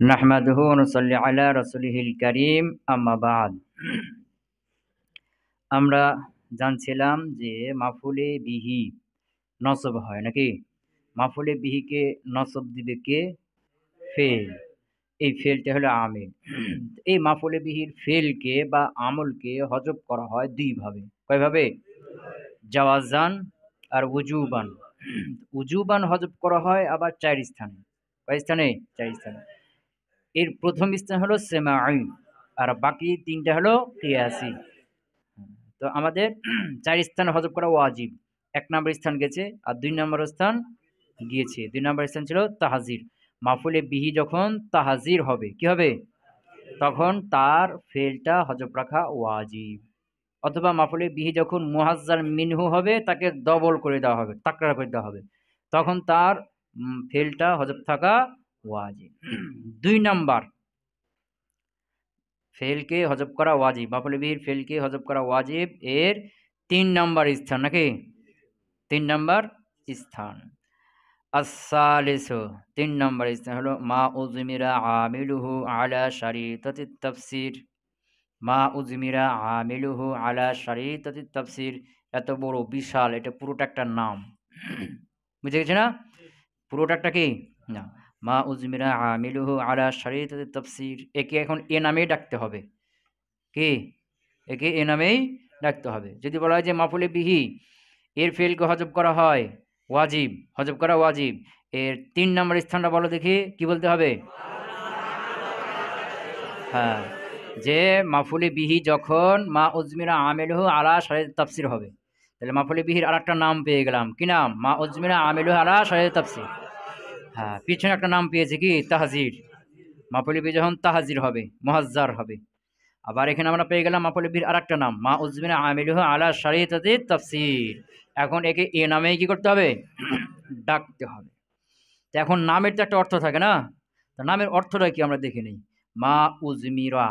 নাহমাদুহু ওয়া নুসাল্লি আলা রাসূলিহিল কারীম আম্মা বা'দ। আমরা জানছিলাম যে মাফুলে বিহি নসব হয় নাকি? মাফুলে বিহিকে নসব দিবে কে? ফেল। এই ফেলটা হলো আমিল। এই মাফুলে বিহির ফেলকে বা আমলকে হজব করা হয় দুই ভাবে। কয়ভাবে? জাওয়াজান আর উজুবান। উজুবান হজব করা হয় আবার চার স্থানে। কয় স্থানে? চার স্থানে। এর প্রথম স্থান হলো সেমাঈ আর বাকি তিনটা হলো কিয়াসি। তো আমাদের চার স্থান হজব করা ওয়াজিব। ১ নম্বর স্থান গেছে আর ২ নম্বর স্থান গিয়েছে। ২ নম্বর স্থান ছিল তাহজির। মাফুলে বিহি যখন তাহজির হবে কি হবে? তখন তার ফেলটা হজব রাখা ওয়াজিব। অথবা মাফুলে বিহি যখন মুহাজ্জার মিনহু হবে তাকে ডবল করে দেওয়া হবে, তাকরার করে দেওয়া হবে। তখন তার ফেলটা হজব থাকা ওয়াজিব। ২ নাম্বার ফেলকে হজব করা ওয়াজিব। মাফুলে বিহির ফেলকে হজব করা ওয়াজিব এর ৩ নাম্বার স্থান নাকি? ৩ নাম্বার স্থান। as-সালিসু ৩ নাম্বার স্থান হলো মা উযমিরা আমিলুহু আলা শারিতাতিত তাফসীর। মা উযমিরা আমিলুহু আলা শারিতাতিত তাফসীর। এত বড় বিশাল, এটা পুরোটা একটা নাম। বুঝে গেছে না? পুরোটা একটা কি? না। মা উযমিরা আমিলুহু আলা শারিতাতিত তাফসীর। একে এখন এ নামেই ডাকতে হবে। কি? একে এ নামেই ডাকতে হবে। যদি বলা হয় যে মাফুলে বিহি এর ফেলকে হজব করা হয় ওয়াজিব, হজব করা ওয়াজিব, এর ৩ নম্বর স্থানটা বলো দেখি, কি বলতে হবে? হ্যাঁ, যে মাফুলে বিহি যখন মা উজমিরা আমিলুহু আলা শারিতাতিত তাফসীর হবে, তাহলে মাফুলে বিহির আরেকটা নাম পেয়ে গেলাম। কি নাম? মা উজমিরা আমিলুহু আলা শারিতাতিত তাফসীর। হ্যাঁ, পিছনে একটা নাম পেয়েছি কি? তাহজির। মাফুলে বিহি যখন তাহজির হবে, মুহাজ্জার হবে। আবার এখানে আমরা পেয়ে গেলাম মাফুলে বিহির আরেকটা নাম মা উজমিনা আমিলুহু আলা শারিতাতিত তাফসীর। এখন একে এ নামেই কি করতে হবে? ডাকতে হবে। তো এখন নামের তো একটা অর্থ থাকে না? তো নামের অর্থটা কি আমরা দেখে নেই। মা উজমিরা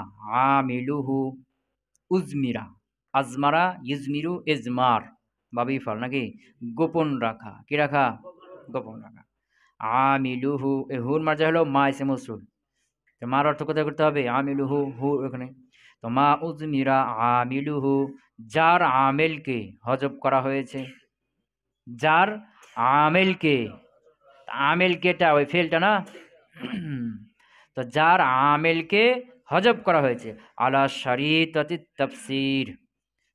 আমিলুহু, উজমিরা, আজমারা ইজমিরু ইজমার, বাবি ফাল নাকি? গোপন রাখা। কি রাখা? গোপন রাখা। আমিলুহু, এ হুর মার্জা হলো মা ইসে মৌসুল। তো মার অর্থ কোথায় করতে হবে? আমিলুহু, হু ওখানে। তো মা উজমিরা আমিলুহু, যার আমেলকে হজব করা হয়েছে। যার আমেলকে, আমেলকেটা ওই ফেলটা না? তো যার আমেলকে হজব করা হয়েছে আলা শারিতাতিত তাফসীর।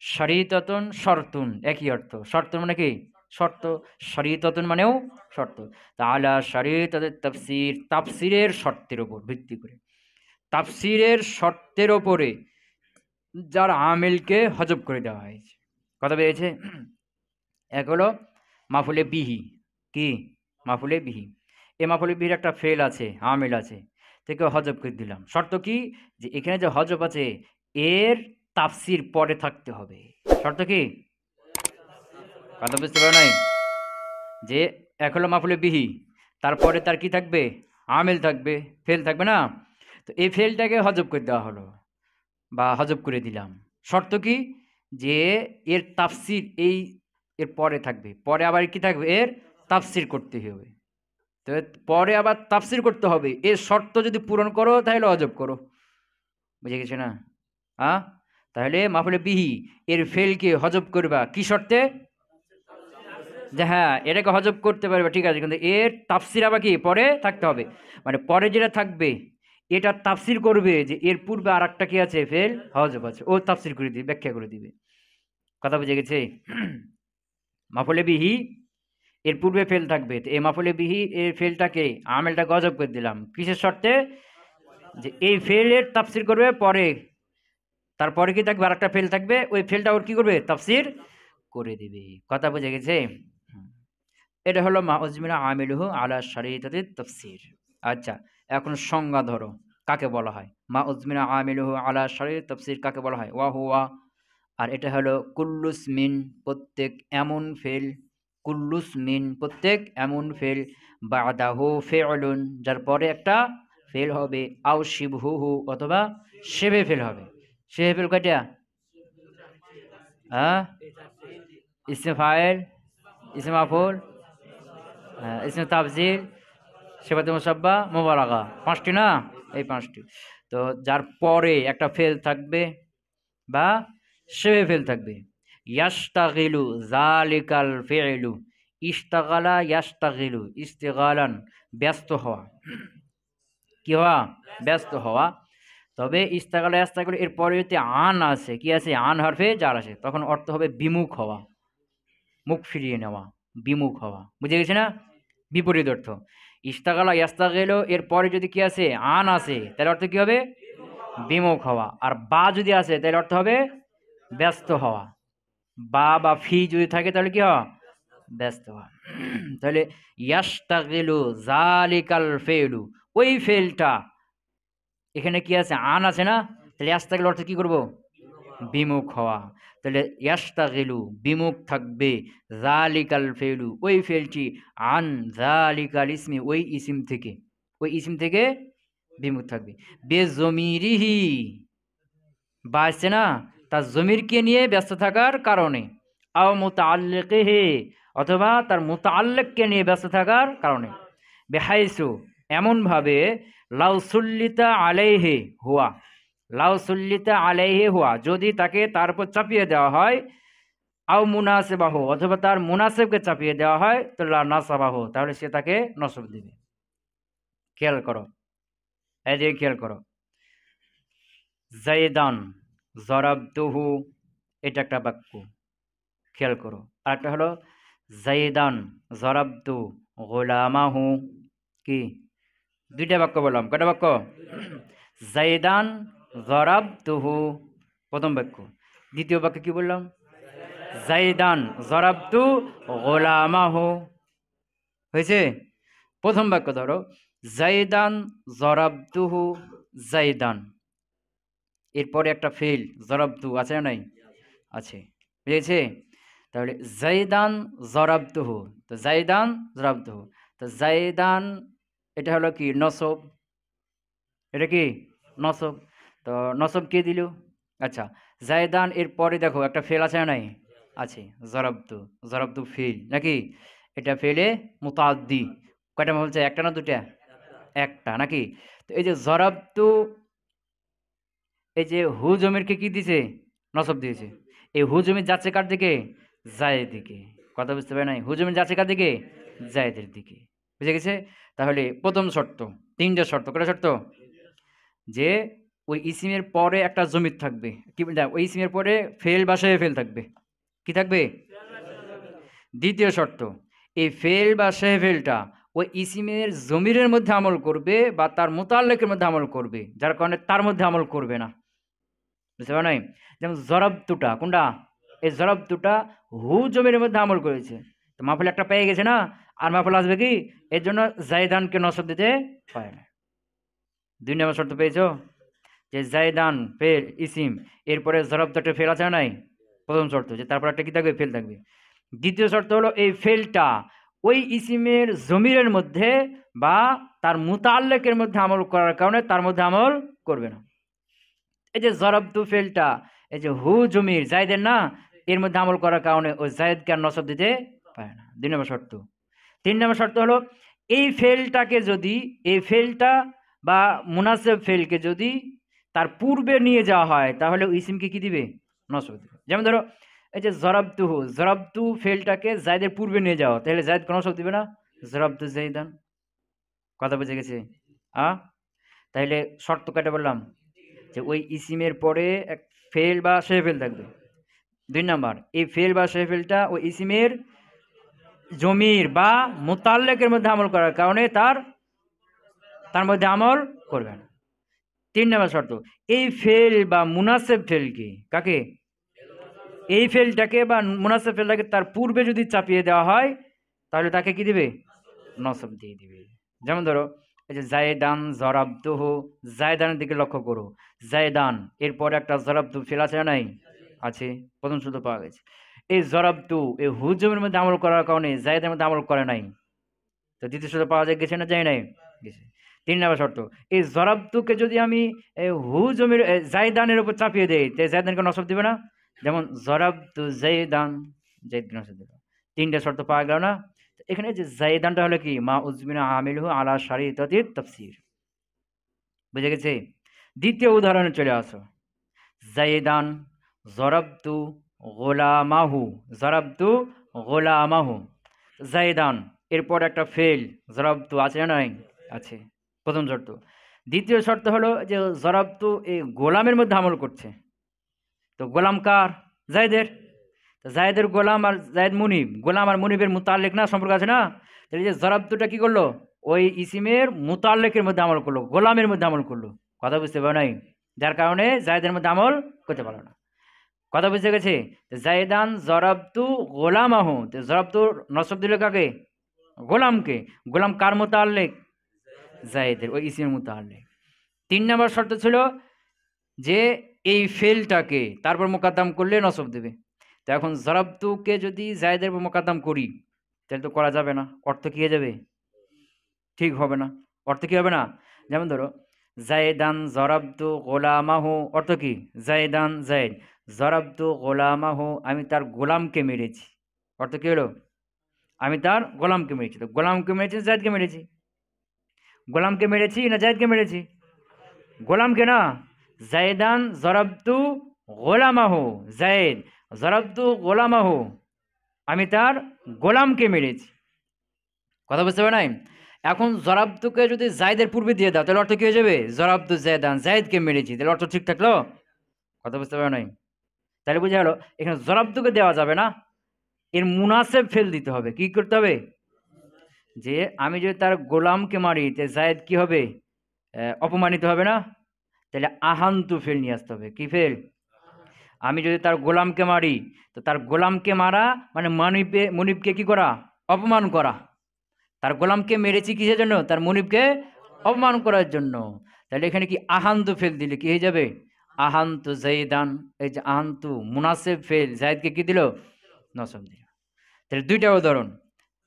শারিতাতুন শর্তুন, একই অর্থ। শর্তুন মানে কি? শর্ত। শারিতাতুন মানেও শর্ত। তা আলা শারিতাতিত তাফসীর, তাফসীরের শর্তের উপর ভিত্তি করে, তাফসীরের শর্তের ওপরে যার আমেলকে হজব করে দেওয়া হয়েছে। কথা পেয়েছে? এক হলো মাফুলে বিহি। কি? মাফুলে বিহি। এই মাফুলে বিহির একটা ফেল আছে, আমেল আছে, থেকে হজব করে দিলাম। শর্ত কি? যে এখানে যে হজব আছে এর তাফসীর পরে থাকতে হবে। শর্ত কি? কথা বুঝতে পারো নাই? যে এক হলো মাফুলে বিহি, তারপরে তার কি থাকবে? আমেল থাকবে, ফেল থাকবে না? তো এই ফেলটাকে হজব করে দেওয়া হলো বা হজব করে দিলাম। শর্ত কি? যে এর তাফসীর এই এর পরে থাকবে। পরে আবার কি থাকবে? এর তাফসীর করতে হবে। তো পরে আবার তাফসীর করতে হবে। এর শর্ত যদি পূরণ করো তাহলে হজব করো। বুঝে গেছে না? হ্যাঁ? তাহলে মাফুলে বিহি এর ফেলকে হজব করবা কি শর্তে? যে হ্যাঁ, এটাকে হজব করতে পারবে, ঠিক আছে, কিন্তু এর তাফসীর আবার কি পরে থাকতে হবে। মানে পরে যেটা থাকবে এটা তাফসীর করবে যে এর পূর্বে আরেকটা কি আছে? ফেল হজব আছে। ও তাফসীর করে দিবে, ব্যাখ্যা করে দিবে। কথা বুঝে গেছে? মাফুলে বিহি এর পূর্বে ফেল থাকবে। তো এই মাফুলে বিহি এর ফেলটাকে আমেলটা গজব করে দিলাম কিসের শর্তে? যে এই ফেলের তাফসীর করবে পরে, তারপরে কি থাকবে? আরেকটা ফেল থাকবে, ওই ফেলটা ওর কি করবে? তাফসীর করে দিবে। কথা বুঝে গেছে? এটা হলো মা উজমিনা আমিলুহু আলা শারিতাতিত তাফসীর। আচ্ছা, এখন সংজ্ঞা ধরো কাকে বলা হয়। মা উজমিনা আমিলুহু আলা শারিতাতিত তাফসীর কাকে বলা হয়? ওয়া হুয়া, আর এটা হলো কুল্লুস মিন, প্রত্যেক এমন ফেল, কুল্লুস মিন প্রত্যেক এমন ফেল, বাদাহু ফি'লুন যার পরে একটা ফেল হবে, আও শিবহুহু অথবা শেবে ফেল হবে। শেবে ফেল কয়টা? হ্যাঁ, ইসমে ফাইল, ইসমে মাফউল, ইসমে তাফজিল, সিফাতুল মুসাব্বা, মুবালাগা, ৫টি না? এই 5টি। তো যার পরে একটা ফেল থাকবে বা শেষে ফেল থাকবে। ইয়াশতাগিলু যালিকাল ফি'লু, ইশতাগালা ইয়াশতাগিলু ইস্তিগালান, ব্যস্ত হওয়া। কি হওয়া? ব্যস্ত হওয়া। তবে ইস্তাগালা ইয়াস্তাগিলু এর পরে যদি আন আছে, কি আছে? আন হরফে জার আছে, তখন অর্থ হবে বিমুখ হওয়া, মুখ ফিরিয়ে নেওয়া, বিমুখ হওয়া। বুঝে গেছে না? বিপরীত অর্থ। ইস্তাগালা ইয়াস্তাগিলু এর পরে যদি কি আছে? আন আছে, তাহলে অর্থ কি হবে? বিমুখ হওয়া। আর বা যদি আছে তাহলে অর্থ হবে ব্যস্ত হওয়া। বা ফি যদি থাকে তাহলে কি হওয়া? ব্যস্ত হওয়া। তাহলে ইয়াশতাগিলু যালিকাল ফেলু, ওই ফেলটা, এখানে কি আছে? আন আছে না? তাহলে ইয়াশতাগিলু অর্থ কি করব? বিমুখ হওয়া। তাহলে ইয়াশতাগিলু বিমুখ থাকবে, যালিকাল ফেলু ওই ফেলটি, আন যালিকাল ইসমি ওই ইসিম থেকে, ওই ইসিম থেকে বিমুখ থাকবে। বেজমিরিহি, বা আসছে না, তার জমিরকে নিয়ে ব্যস্ত থাকার কারণে। আও মুতাআল্লিকিহি, অথবা তার মুতাআল্লিককে নিয়ে ব্যস্ত থাকার কারণে। বেহাইসু, এমনভাবে, লাউ সুল্লিতা আলাইহি হুয়া, লাউ সুল্লিতা আলাইহি হুয়া, যদি তাকে তার উপর চাপিয়ে দেওয়া হয়, আও মুনাসিবাহু, অথবা তার মুনাসিবকে চাপিয়ে দেওয়া হয়, তো লা নাসাবাহু, তাহলে সে তাকে নসব দিবে। খেয়াল করো, এই যে খেয়াল করো, জাইদান জরাবতুহু, এটা একটা বাক্য, খেয়াল করো। আরেকটা হলো জাইদান জরাবতু গোলামাহু, কি? দুইটা বাক্য বললাম, কয়টা বাক্য? জাইদান জরাবতুহু প্রথম বাক্য। দ্বিতীয় বাক্য কি বললাম? জাইদান জরাবতু গোলামাহু। হয়েছে? প্রথম বাক্য ধরো, জাইদান জরাবতুহু জাইদান, এরপরে একটা ফেল জরাবতু আছে না নাই? আছে, বুঝেছে? তাহলে জাইদান জরাবতুহু, তো জাইদান জরাবতুহু, তো জাইদান এটা হলো কি? নসব। এটা কি? নসব। তো নসব কে দিল? আচ্ছা, জাইদান এর পরে দেখো একটা ফেল আছে না নাই? আছে, জরাবতু। জরাবতু ফেল নাকি? এটা ফেলে মুতাআদ্দি। কয়টা বলছে? একটা না দুটা? একটা নাকি? তো এই যে জরাবতু, এই যে হু জমিরকে কি দিছে? নসব দিয়েছে। এই হু জমির যাচ্ছে কার দিকে? জায়ের দিকে। কথা বুঝতে পারে নাই? হু জমির যাচ্ছে কার দিকে? জায়েদের দিকে। বুঝে গেছে? তাহলে প্রথম শর্ত, তিনটা শর্ত। কয়টা শর্ত? যে ওই ইসিমের পরে একটা জমির থাকবে, কি ওই ইসিমের পরে ফেল বা শেফে ফেল থাকবে। কি থাকবে? দ্বিতীয় শর্ত, এই ফেল বা শেফে ফেলটা ওই ইসিমের জমিরের মধ্যে আমল করবে বা তার মুতাল্লিকের মধ্যে আমল করবে, যার কারণে তার মধ্যে আমল করবে না। বুঝতে পারো নাই? যেমন জরাবতুটা, কোনটা? এই জরাবতুটা হু জমির মধ্যে আমল করেছে, তো মাফুল একটা পেয়ে গেছে না, আর মাফুল আসবে কি? এর জন্য জাইদানকে নসব দিতে পারে না। 2 নম্বর শর্ত পেয়েছো, যে জাইদান ফেল ইসিম, এরপরে জরাবতুটা ফেল আছে না নাই? প্রথম শর্ত, যে তারপর একটা কি থাকবে? ফেল থাকবে। দ্বিতীয় শর্ত হলো এই ফেলটা ওই ইসিমের জমিরের মধ্যে বা তার মুতাল্লিকের মধ্যে আমল করার কারণে তার মধ্যে আমল করবে না। এই যে জরাবতু ফেলটা, এই যে হু জমির জায়দের না, এর মধ্যে আমল করার কারণে ওই জায়দকে আর নসব দিতে পারে না। 2 নম্বর শর্ত। 3 নম্বর শর্ত হলো এই ফেলটাকে যদি, এই ফেলটা বা মুনাসেব ফেলকে যদি তার পূর্বে নিয়ে যাওয়া হয়, তাহলে ওই ইসিমকে কি দিবে? নসব দিবে। যেমন ধরো এই যে জরাবতুহু, জরাবতু ফেলটাকে জায়দের পূর্বে নিয়ে যাওয়া, তাহলে জায়দ কোনো নসব দিবে না? জরাবতু জাইদান। কথা বুঝে গেছে? তাহলে শর্ত কয়টা বললাম? যে ওই ইসিমের পরে এক ফেল বা শেফেল থাকবে। 2 নাম্বার, এই ফেল বা শেফেলটা ওই ইসিমের জমির বা মুতাল্লিকের মধ্যে আমল করার কারণে তার মধ্যে আমল করবে না। 3 নাম্বার শর্ত, এই ফেল বা মুনাসেব ফেলকে, কাকে? এই ফেলটাকে বা মুনাসেব ফেলটাকে তার পূর্বে যদি চাপিয়ে দেওয়া হয়, তাহলে তাকে কি দিবে? নসব দিয়ে দিবে। যেমন ধরো এই যে জায়দান জরাবতুহু, জায়দানের দিকে লক্ষ্য করো, জায়দান এরপরে একটা জরাবতু ফেল আছে না নাই? আছে, প্রথম সূত্র পাওয়া গেছে। এই জরাবতু এই হুজুমের মধ্যে আমল করার কারণে জায়দের মধ্যে আমল করে নাই, তো দ্বিতীয় সূত্র পাওয়া যায়, গেছে না যায় নাই? গেছে। 3 নম্বর শর্ত, এই জরাবতুকে যদি আমি হুজুমের জায়দানের উপর চাপিয়ে দেই, তো জায়দানকে নসব দিবে না? যেমন জরাবতু জায়দান, জায়দকে নসব দিবে। 3টা শর্ত পাওয়া গেল না? এখানে যে জাইদানটা হলো কি? মা উজমিনা আমিলহু আলা শারিতাতিত তাফসীর। বুঝে গেছে? দ্বিতীয় উদাহরণে চলে আসো। জাইদান জরাবতু গোলামাহু, জরাবতু গোলামাহু। জাইদান এরপর একটা ফেল, জরাবতু আছে না নাই? আছে, প্রথম শর্ত। দ্বিতীয় শর্ত হলো যে জরাবতু এই গোলামের মধ্যে আমল করছে। তো গোলাম কার? জায়দের। তো জায়দের গোলাম আর জায়দ মুনিব, গোলাম আর মুনিবের মুতাল্লিক না, সম্পর্ক আছে না? তাহলে যে জরাবতুটা কি করলো? ওই ইসিমের মুতাল্লিকের মধ্যে আমল করলো, গোলামের মধ্যে আমল করলো। কথা বুঝতে পারো নাই? যার কারণে জায়দের মধ্যে আমল করতে পারলো না। কথা বুঝতে গেছে? জায়দান জরাবতু গোলামাহু, তো জরাবতুর নসব দিল কাকে? গোলামকে। গোলাম কার মুতাল্লিক? জায়দের, ওই ইসিমের মুতাল্লিক। ৩ নম্বর শর্ত ছিল যে এই ফেলটাকে তারপর মোকাদ্দাম করলে নসব দেবে। তো এখন জরাবতুকে যদি জায়দের উপর মোকাদ্দাম করি তাহলে তো করা যাবে না, অর্থ কি হয়ে যাবে? ঠিক হবে না। অর্থ কি হবে না? যেমন ধরো জায়দান জরাবতু গোলামাহু, অর্থ কি? জায়দান জায়দ, জরাবতু গোলামাহু, আমি তার গোলামকে মেরেছি। অর্থ কি হলো? আমি তার গোলামকে মেরেছি। তো গোলামকে মেরেছি, জায়দকে মেরেছি। গোলামকে মেরেছি না জায়দকে মেরেছি? গোলামকে না। জায়দান জরাবতু গোলামাহু, জায়দ জরাবতু গোলামাহু, আমি তার গোলামকে মেরেছি। কথা বুঝতে পারো নাই? এখন জরাবতুকে যদি জায়দের পূর্বে দিয়ে দাও তাহলে অর্থ কি হয়ে যাবে? জরাবতু জায়দান, জায়দকে মেরেছি, তাহলে অর্থ ঠিক থাকলো? কথা বুঝতে পারো নাই? তাহলে বুঝে গেল এখানে জরাবতুকে দেওয়া যাবে না, এর মুনাসেব ফেল দিতে হবে। কি করতে হবে? যে আমি যদি তার গোলামকে মারি তাহলে জায়দ কি হবে? অপমানিত হবে না? তাহলে আহান্তু ফেল নিয়ে আসতে হবে। কি ফেল? আমি যদি তার গোলামকে মারি তো তার গোলামকে মারা মানে মনিবকে কি করা? অপমান করা। তার গোলামকে মেরেছি কিসের জন্য? তার মনিবকে অপমান করার জন্য। তাহলে এখানে কি আহান্তু ফেল দিলে কি হয়ে যাবে? আহান্তু জাইদান, এই যে আহান্তু মুনাসেব ফেল, জায়দকে কি দিল? নসব দিল। তাহলে দুইটা উদাহরণ।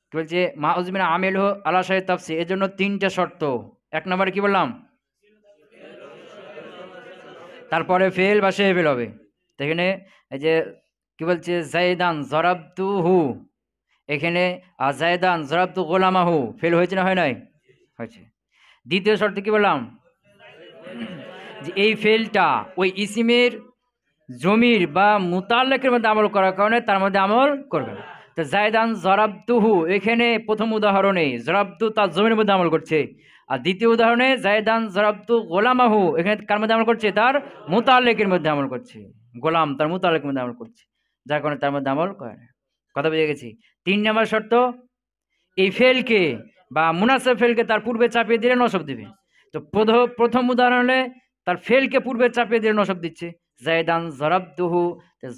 কি বলছে? মা উজমিনা আমেল হো আলা শাহে তাফসির, এর জন্য ৩টা শর্ত। ১ নম্বরে কি বললাম? তারপরে ফেল বা সে ফেল হবে। তো এখানে এই যে কি বলছে? জাইদান জরাবতুহু, এখানে জায়দান জরাবতু গোলামাহু, ফেল হয়েছে না হয় নাই? হয়েছে। দ্বিতীয় শর্তে কি বললাম? যে এই ফেলটা ওই ইসিমের জমির বা মুতাল্লিকের মধ্যে আমল করার কারণে তার মধ্যে আমল করবে না। তো জায়দান জরাবতুহু, এখানে প্রথম উদাহরণে জরাবতু তার জমির মধ্যে আমল করছে, আর দ্বিতীয় উদাহরণে জায়দান জরাবতু গোলামাহু, এখানে কার মধ্যে আমল করছে? তার মুতাল্লিকের মধ্যে আমল করছে। গোলাম তার মুতাল্লিকের মধ্যে আমল করছে, যার কারণে তার মধ্যে আমল করে না। কথা বুঝে গেছি? ৩ নম্বর শর্ত, এই ফেলকে বা মুনাসেব ফেলকে তার পূর্বে চাপিয়ে দিলে নসব দিবে। তো প্রথম উদাহরণে তার ফেলকে পূর্বে চাপিয়ে দিলে নসব দিচ্ছে। জায়দান জরাবতুহু,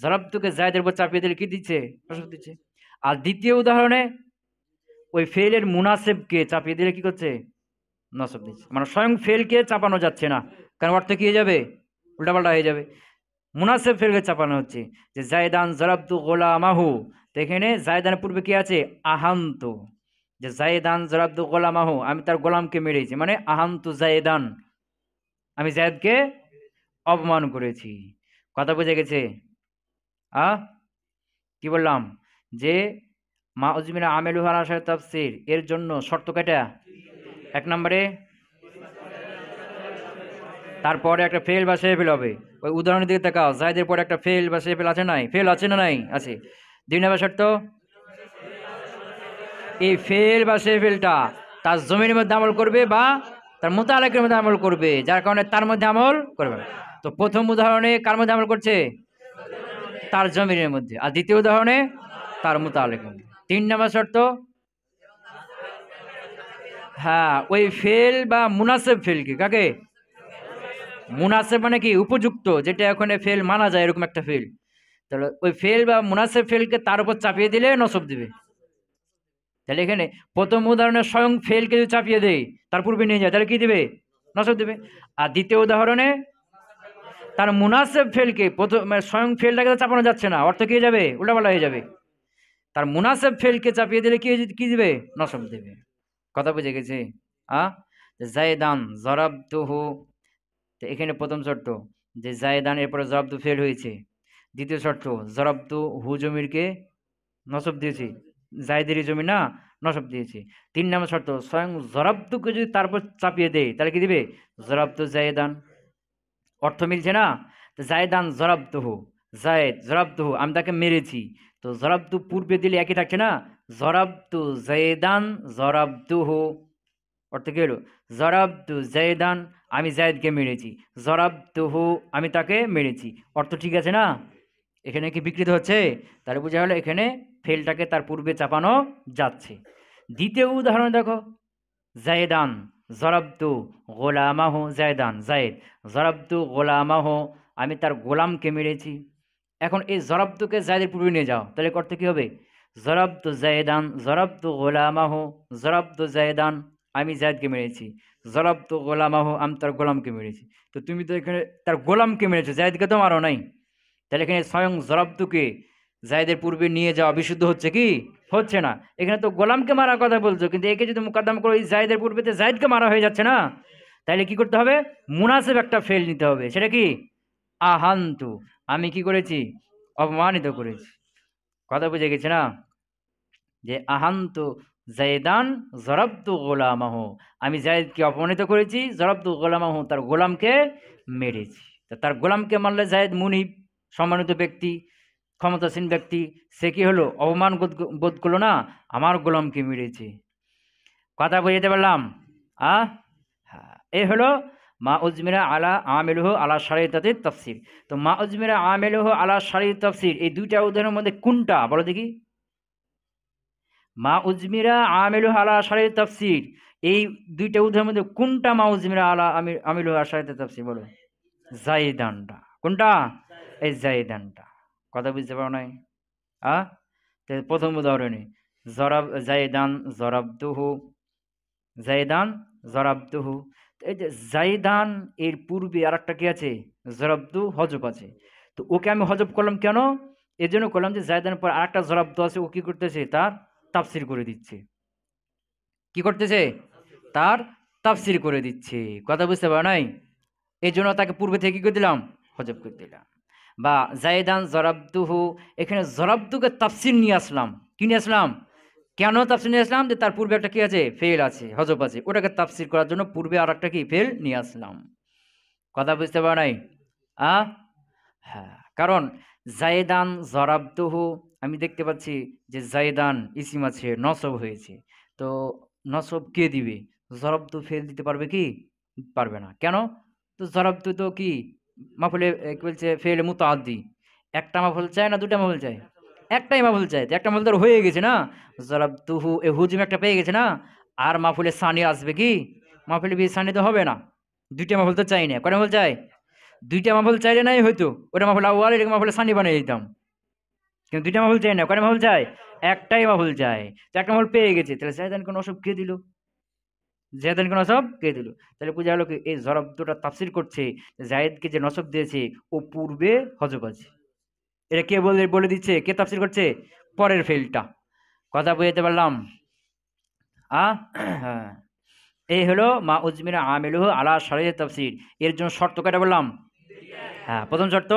জরাবতুকে জায়দের উপর চাপিয়ে দিলে কি দিচ্ছে? নসব দিচ্ছে। আর দ্বিতীয় উদাহরণে ওই ফেলের মুনাসেবকে চাপিয়ে দিলে কি করছে? নসব দিচ্ছে। মানে স্বয়ং ফেলকে চাপানো যাচ্ছে না, কারণ অর্থ কি হয়ে যাবে? উল্টাপাল্টা হয়ে যাবে। মুনাসেব ফেলকে চাপানো হচ্ছে যে জায়দান জরাবতু গোলামাহু, তো এখানে জায়দানের পূর্বে কি আছে? আহান্ত, যে জায়দান জরাবতু গোলামাহু, আমি তার গোলামকে মেরেছি, মানে আহান্তু জায়দান, আমি জায়দকে অপমান করেছি। কথা বুঝে গেছে? কি বললাম? যে মা উজমিনা আমেলু আলা শারতি তাফসির, এর জন্য শর্ত কয়টা? ১ নম্বরে তারপরে একটা ফেল বা সে ফেল হবে। ওই উদাহরণের দিকে তাকাও, জায়দের পরে একটা ফেল বা সে ফেল আছে নাই? ফেল আছে না নাই? আছে। ২ নম্বর শর্ত, এই ফেল বা সে ফেলটা তার জমির মধ্যে আমল করবে বা তার মুতাল্লিকের মধ্যে আমল করবে, যার কারণে তার মধ্যে আমল করবে না। তো প্রথম উদাহরণে কার মধ্যে আমল করছে? তার জমিনের মধ্যে। আর দ্বিতীয় উদাহরণে তার মুতাল্লিকের মধ্যে। ৩ নম্বর শর্ত, হ্যাঁ, ওই ফেল বা মুনাসেব ফেলকে, কাকে? মুনাসেব মানে কি? উপযুক্ত, যেটা ওখানে ফেল মানা যায়, এরকম একটা ফেল। তাহলে ওই ফেল বা মুনাসেব ফেলকে তার উপর চাপিয়ে দিলে নসব দিবে। তাহলে এখানে প্রথম উদাহরণে স্বয়ং ফেলকে যদি চাপিয়ে দেয়, তার পূর্বে নিয়ে যায়, তাহলে কি দিবে? নসব দিবে। আর দ্বিতীয় উদাহরণে তার মুনাসেব ফেলকে মানে স্বয়ং ফেলটাকে তো চাপানো যাচ্ছে না, অর্থ কি হয়ে যাবে? উল্টাপাল্টা হয়ে যাবে। তার মুনাসেব ফেলকে চাপিয়ে দিলে কি দিবে? নসব দেবে। কথা বুঝে গেছে? জায়দান জরাবতুহু, তো এখানে প্রথম শর্ত যে জায়দান, এরপরে জরাবতু ফেল হয়েছে। দ্বিতীয় শর্ত, জরাবতু হু জমিরকে নসব দিয়েছি, জায়দেরই জমি না, নসব দিয়েছি। ৩ নম্বর শর্ত স্বয়ং জরাবতুকে যদি তারপর চাপিয়ে দেয় তাহলে কি দিবে? জরাবতু জায়েদান। অর্থ মিলছে না? তো জায়েদান জরাবতুহু, জায়েদ জরাবতুহু, আমি তাকে মেরেছি। তো জরাবতু পূর্বে দিলে একই থাকছে না? জরাবতু জায়েদান জরাবতুহু, অর্থ কি হলো? জরাবতু জায়েদান, আমি জায়েদকে মেরেছি। জরাবতুহু, আমি তাকে মেরেছি। অর্থ ঠিক আছে না? এখানে কি বিকৃত হচ্ছে? তাহলে বোঝা গেল এখানে ফেলটাকে তার পূর্বে চাপানো যাচ্ছে। দ্বিতীয় উদাহরণ দেখো, জায়েদান জরাবতু গোলামাহু, জায়েদান জায়েদ জরাবতু গোলামাহু, আমি তার গোলামকে মেরেছি। এখন এই জরাবতুকে জায়েদের পূর্বে নিয়ে যাও, তাহলে করতে কি হবে? জরাবতু জায়েদান জরাবতু গোলামাহু, জরাবতু জায়েদান, আমি জায়েদকে মেরেছি। জরাবতু গোলামাহু, আমি তার গোলামকে মেরেছি। তো তুমি তো এখানে তার গোলামকে মেরেছো, জায়েদকে তো মারো নাই। তাহলে এখানে স্বয়ং জরাবতুকে জায়েদের পূর্বে নিয়ে যাওয়া বিশুদ্ধ হচ্ছে কি? হচ্ছে না। এখানে তো গোলামকে মারার কথা বলছো, কিন্তু একে যদি মুকদ্দম করো এই জায়েদের পূর্বে, তো জায়েদকে মারা হয়ে যাচ্ছে না? তাহলে কি করতে হবে? মুনাসিব একটা ফেল নিতে হবে। সেটা কি? আহান্তু, আমি কি করেছি? অপমানিত করেছি। কথা বুঝে গেছে না? যে আহান্তু জায়েদান জরাবতু গোলামাহু, আমি জায়েদকে অপমানিত করেছি, জরাবতু গোলামাহু, তার গোলামকে মেরেছি। তা তার গোলামকে মারলে জায়েদ মুনিব, সম্মানিত ব্যক্তি, ক্ষমতাসীন ব্যক্তি, সে কি হলো? অপমান বোধ করলো না? আমার গোলামকে মেরেছে। কথা বুঝতে পারলাম? আহ হ্যাঁ, এই হলো মা উজমিরা আলা আমেলুহু আলা শারিতাতিত তাফসির। তো মা উজমিরা আমেলুহু আলা শারিত তাফসির, এই দুইটা উদাহরণের মধ্যে কোনটা বলো দেখি? মা উজমিরা আমেলুহু আলা শারিত তাফসির, এই দুইটা উদাহরণের মধ্যে কোনটা মা উজমিরা আলা আমেলুহু আলা শারিত তাফসির বলো? জাইদানটা। কোনটা? এই জাইদানটা। কথা বুঝতে পারো নাই? আহ তো প্রথম উদাহরণে জাইদান জরাবতুহু, জাইদান জরাবতুহু। এই যে জাইদান এর পূর্বে আর একটা কি আছে? জরাবতু হজব আছে। তো ওকে আমি হজব করলাম কেন? এজন্য করলাম যে জাইদানের পর আর একটা জরাবতু আছে, ও কি করতেছে? তার তাফসির করে দিচ্ছে। কি করতেছে? তার তাফসির করে দিচ্ছে। কথা বুঝতে পারো নাই? এই জন্য তাকে পূর্বে থেকে কি করে দিলাম? হজব করে দিলাম। বা জাইদান জরাবতুহু, এখানে জরাবতুকে তাফসির নিয়ে আসলাম। কি নিয়ে আসলাম? কেন তাফসির নিয়ে আসলাম? যে তার পূর্বে একটা কি আছে? ফেল আছে, হজব আছে, ওটাকে তাফসির করার জন্য পূর্বে আর একটা কি ফেল নিয়ে আসলাম। কথা বুঝতে পারো নাই? আ হ্যাঁ, কারণ জায়েদান জরাবতুহু, আমি দেখতে পাচ্ছি যে জায়েদান ইসিম আছে, নসব হয়েছে। তো নসব কে দিবে? জরাবতু ফেল দিতে পারবে কি? পারবে না। কেন? তো জরাবতু তো কি মাফুলে কি বলছে? ফেলে মুতাআদ্দি। একটা মাফুল চায় না দুটা মাফুল চায়? একটাই মাফুল চায়। তো একটা মাফুল তো হয়ে গেছে না? জরাবতুহু, এ হুজুম একটা পেয়ে গেছে না? আর মাফুলে সানি আসবে কি? মাফুলে বিহি সানি তো হবে না। ২ টা মাফুল তো চাই না। কয়টা মাফুল চাই? ২ টা মাফুল চাইলে নাই হয়তো। ওটা মাফুল আউয়াল, এটাকে মাফুলে সানি বানিয়ে দিতাম। কিন্তু ২ টা মাফুল চাই না। কয়টা মাফুল চাই? একটাই মাফুল চাই। তো একটা মাফুল পেয়ে গেছে। তাহলে জায়দান কোন অসুখ কে দিল? জায়দান কোন নসব কে দিল? তাহলে বোঝা গেল কি এই জরাবতুটা তাফসীর করছে জায়েদকে যে নসব দিয়েছে ও পূর্বে হজব আছে। এটা কে বলে দিচ্ছে? কে তাফসীর করছে? পরের ফেলটা। কথা বুঝাতে পারলাম? আ হ্যাঁ। এই হলো মা উজমিরা আমিলুহু আলা শারিত তাফসীর। এর জন্য শর্ত কয়টা বললাম? হ্যাঁ, প্রথম শর্ত,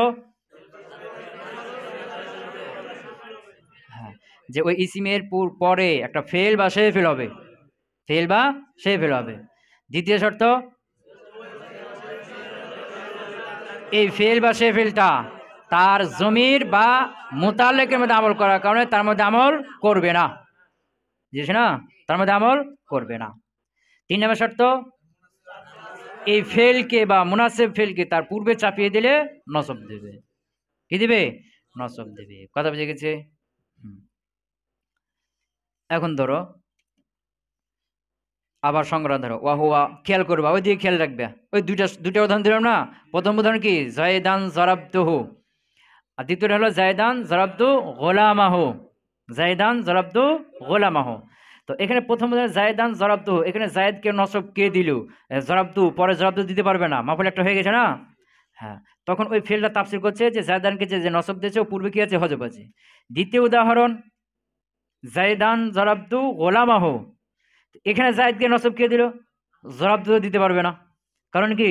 হ্যাঁ, যে ওই ইসিমের পরে একটা ফেল বা সে ফেল হবে। ফেল বা সে ফেল হবে। দ্বিতীয় শর্ত, এই ফেল বা সে ফেলটা তার জমির বা মুতাল্লিকের মধ্যে আমল করার কারণে তার মধ্যে আমল করবে না। বুঝেছ না? তার মধ্যে আমল করবে না। ৩ নম্বর শর্ত, এই ফেলকে বা মুনাসেব ফেলকে তার পূর্বে চাপিয়ে দিলে নসব দেবে। কি দিবে? নসব দেবে। কথা বুঝে গেছে? হুম। এখন ধরো আবার সংগ্রহ ধরো ওয়াহুয়া, খেয়াল করবা, ওই দিকে খেয়াল রাখবে। ওই দুইটা উদাহরণ দিলাম না? প্রথম উদাহরণ কি? জায়েদান জরাবতুহু। আর দ্বিতীয়টা হলো জায়েদান জরাবতু গোলামাহু। জায়েদান জরাবতু গোলামাহু। তো এখানে প্রথম উদাহরণ জায়েদান জরাবতুহু, এখানে জায়েদকে নসব কে দিল? জরাবতু, পরে জরাবতু দিতে পারবে না, মাফুল একটা হয়ে গেছে না? হ্যাঁ, তখন ওই ফেলটা তাফসীর করছে যে জায়েদানকে যে নসব দিয়েছে ও পূর্বে কি আছে? হজব আছে। দ্বিতীয় উদাহরণ জায়েদান জরাবতু গোলামাহু, এখানে জায়েদকে নসব কে দিল? জরাবতু দিতে পারবে না। কারণ কি?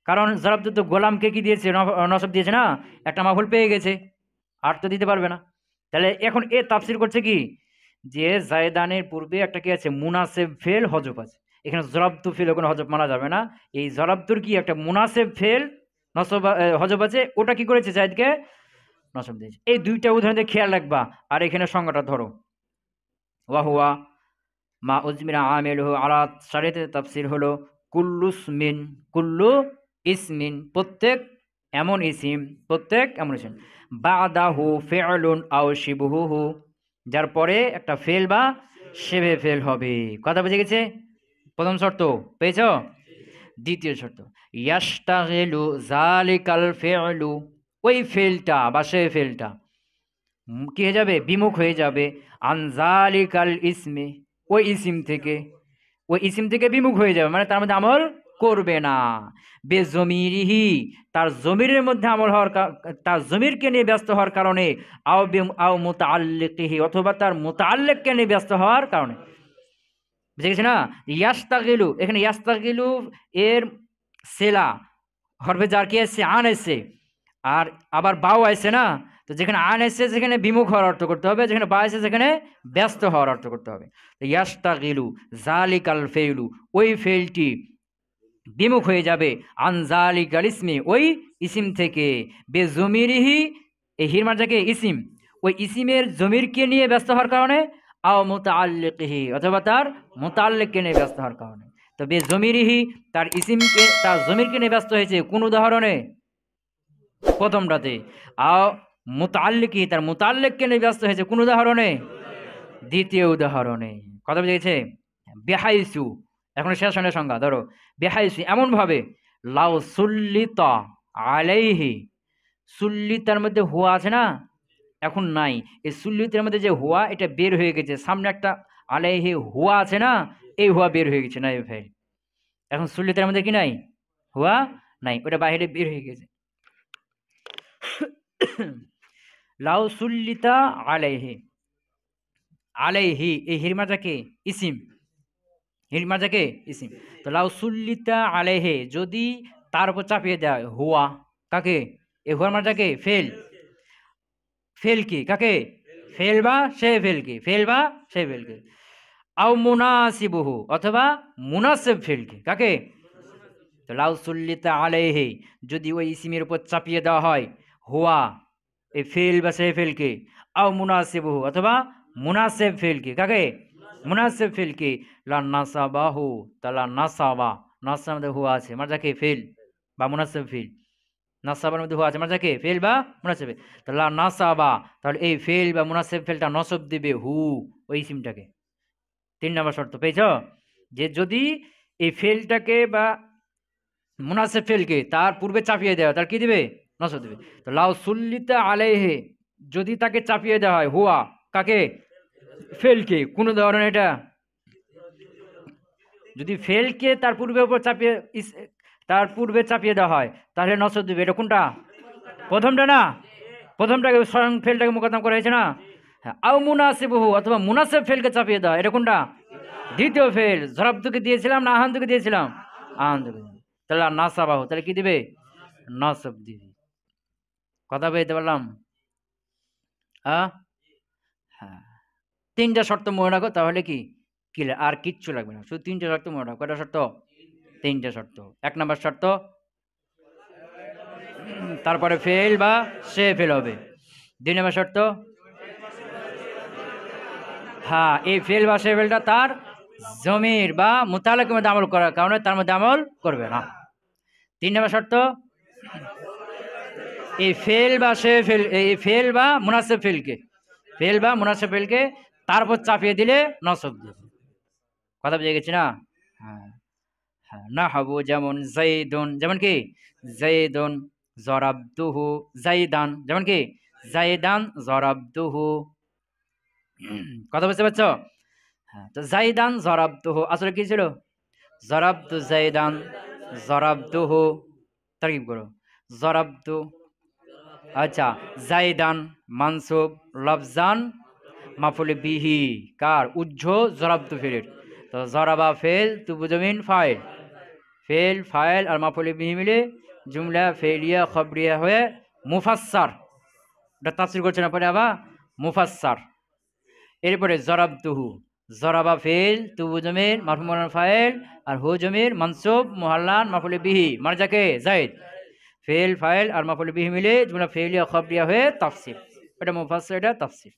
কারণ জরাবতু তো গোলামকে কি দিয়েছে? নসব দিয়েছে না? একটা মাফুল পেয়ে গেছে, আর তো দিতে পারবে না। তাহলে এখন এ তাফসীর করছে কি? যে জায়দানের পূর্বে একটা কি আছে, মুনাসেব ফেল হজব আছে। এখানে জরাবতু ফেল কোনো হজব মানা যাবে না। এই জরাবতুর কি একটা মুনাসেব ফেল নসব হজব আছে, ওটা কি করেছে জায়দকে নসব দিয়েছে। এই দুইটা উদাহরণ দিয়ে খেয়াল রাখবা। আর এখানে সংজ্ঞাটা ধরো, ওয়াহুয়া মা উজমিরা আমেলহু আলা শারিতে তাফসির হলো কুল্লুসমিন, কুল্লু ইসমিন প্রত্যেক এমন ইসিম, প্রত্যেক এমন ইসিম বাদাহু ফি'লুন আও শিবহুহু যার পরে একটা ফেল বা শেবে ফেল হবে। কথা বুঝে গেছে? প্রথম শর্ত পেয়েছ? দ্বিতীয় শর্ত ইয়াশতাগিলু যালিকাল ফি'লু, ওই ফেলটা বা সে ফেলটা কি হয়ে যাবে, বিমুখ হয়ে যাবে, আন যালিকাল ইসমে, ওই ইসিম থেকে, ওই ইসিম থেকে বিমুখ হয়ে যাবে, মানে তার মধ্যে আমল করবে না। বেজমিরিহি, তার জমিরের মধ্যে আমল হওয়ার, তার জমিরকে নিয়ে ব্যস্ত হওয়ার কারণে, আও মুতাআল্লিকিহি, অথবা তার মুতাআল্লিককে নিয়ে ব্যস্ত হওয়ার কারণে। বুঝে গেছে না? ইয়াস্তাগিলু, এখানে ইয়াস্তাগিলু এর সেলা হরফে জার কি এসছে, আন এসছে, আর আবার বাও আসছে না। তো যেখানে আন এসছে সেখানে বিমুখ হওয়ার অর্থ করতে হবে, যেখানে বা এসছে সেখানে ব্যস্ত হওয়ার অর্থ করতে হবে। ইয়াস্তাগিলু জালিকাল ফেইলু, ওই ফেলটি বিমুখ হয়ে যাবে, আন জালিকাল ইসমি, ওই ইসিম থেকে, বেজমিরিহি, এই হির মার্জাকে ইসিম, ওই ইসিমের জমিরকে নিয়ে ব্যস্ত হওয়ার কারণে, আও মুতাআল্লিকিহি, অথবা তার মুতাআল্লিককে নিয়ে ব্যস্ত হওয়ার কারণে। তো বেজমিরিহি, তার ইসিমকে, তার জমিরকে নিয়ে ব্যস্ত হয়েছে কোন উদাহরণে? প্রথমটাতে। আও মুতাআল্লিকি, তার মুতাআল্লিককে নিয়ে ব্যস্ত হয়েছে কোন উদাহরণে? দ্বিতীয় উদাহরণে। কথা বুঝে গেছে? বেহাইসু, এখন শেষ হনের সংজ্ঞা ধরো। বেহাইসু এমন ভাবে, লাউ সুল্লিতা আলাইহি, সুল্লিতার মধ্যে হুয়া আছে না, এখন নাই। এই সুল্লিতের মধ্যে যে হুয়া, এটা বের হয়ে গেছে, সামনে একটা আলাইহি হুয়া আছে না, এই হুয়া বের হয়ে গেছে না ভাই। এখন সুল্লিতের মধ্যে কি নাই, হুয়া নাই, ওটা বাইরে বের হয়ে গেছে। লাউ সুল্লিতা আলাইহি, আলাইহি এই হিরমাজাকে ইসিম, হিরমাজাকে ইসিম। তো লাউ সুল্লিতা আলাইহি, যদি তার উপর চাপিয়ে দেয় হুয়া, কাকে? এ হুয়ার মাজাকে ফেল, ফেল কি কাকে? ফেল বা সে ফেলকে, ফেল বা সে ফেলকে। আও মুনাসিবুহু, অথবা মুনাসিব ফেলকে, কাকে? তো লাউ সুল্লিতা আলাইহি, যদি ওই ইসিমের উপর চাপিয়ে দেওয়া হয় হুয়া, এই ফেল বা সে ফেলকে, আও মুনাসিবুহু, অথবা মুনাসিব ফেলকে, কাকে? মুনাসিব ফেলকে। লা নাসাবাহু, তালা নাসাবা, নাসার মধ্যে হুয়া আছে, মারজাকে ফেল বা মুনাসিব ফেল, নাসাবার মধ্যে হুয়া আছে, মারজাকে ফেল বা মুনাসিব। তাহলে লা নাসাবা, তাহলে এই ফেল বা মুনাসিব ফেলটা নসব দিবে হু, ওই ইসিমটাকে। 3 নম্বর শর্ত পেয়েছ? যে যদি এই ফেলটাকে বা মুনাসিব ফেলকে তার পূর্বে চাপিয়ে দেওয়া, তার কি দিবে? নসব দিবে। তো লাউ সুল্লিতা আলাইহি, যদি তাকে চাপিয়ে দেওয়া হয় হুয়া, কাকে? ফেলকে, কোন উদাহরণ এটা? যদি ফেলকে তার পূর্বে উপর চাপিয়ে, তার পূর্বে চাপিয়ে দেওয়া হয়, তাহলে নসব দিবে। এটা কোনটা? প্রথমটা না? প্রথমটাকে স্বয়ং ফেলটাকে মোকদ্দম করা হয়েছে না? হ্যাঁ। আও মুনাসিবহু, অথবা মুনাসিব ফেলকে চাপিয়ে দেওয়া, এটা কোনটা? দ্বিতীয় ফেল। জরাবতুকে দিয়েছিলাম না আহান্তকে দিয়েছিলাম? আহান্তকে। তাহলে নাসাবাহু, তাহলে কি দিবে? নসব দিবে। কথা বলতে পারলাম? হ্যাঁ। 3টা শর্ত মনে রাখো, তাহলে কি ক্লিয়ার, আর কিচ্ছু লাগবে না, শুধু 3টা শর্ত মনে রাখো। কয়টা শর্ত? 3টা শর্ত। 1 নম্বর শর্ত, তারপরে ফেল বা সে ফেল হবে। 2 নম্বর শর্ত, হ্যাঁ, এই ফেল বা সে ফেলটা তার জমির বা মুতাআল্লিকের মধ্যে আমল করার কারণে তার মধ্যে আমল করবে না। 3 নম্বর শর্ত, এই ফেল বা সে ফেল, এই ফেল বা মুনাসিব ফেলকে, ফেল বা মুনাসিব ফেলকে তারপর চাপিয়ে দিলে নসব দিবে। কথা বুঝে গেছি না? হ্যাঁ। হ্যাঁ, নাহবু যেমন জাইদুন, যেমন কি জাইদুন, জরাবতুহু জাইদান, যেমন কি জাইদান জরাবতুহু। কথা বুঝতে পারছো? হ্যাঁ, তো জাইদান জরাবতুহু আসলে কি ছিল? জরাবতু জাইদান, জরাবতুহু, তারকিব করো, জরাবতু। আচ্ছা, জাইদান মানসুব, লফজান মাফুল বিহি, কার? উজ্জ জরাবতু ফেলের। তো জরাবা ফেল, তুবু জমিন ফাইল, ফেল ফাইল আর মাফুল বিহি মিলে জুমলা ফেলিয়া খবরিয়া হয়ে মুফাসসার, এটা তাফসীর করছে না পরে আবার মুফাসসার। এরপরে জরাবতুহু, জরাবা ফেল, তুবু জমির মারফু মুনান ফাইল, আর হু জমির মানসুব মুহাল্লান মাফুলে বিহি, মারজাকে জায়েদ, ফেল ফাইল আর মাফুলে বিহি মিলে জুমলা ফেলিয়া খবরিয়া হয়ে তাফসির। এটা মুফাসসির, এটা তাফসির।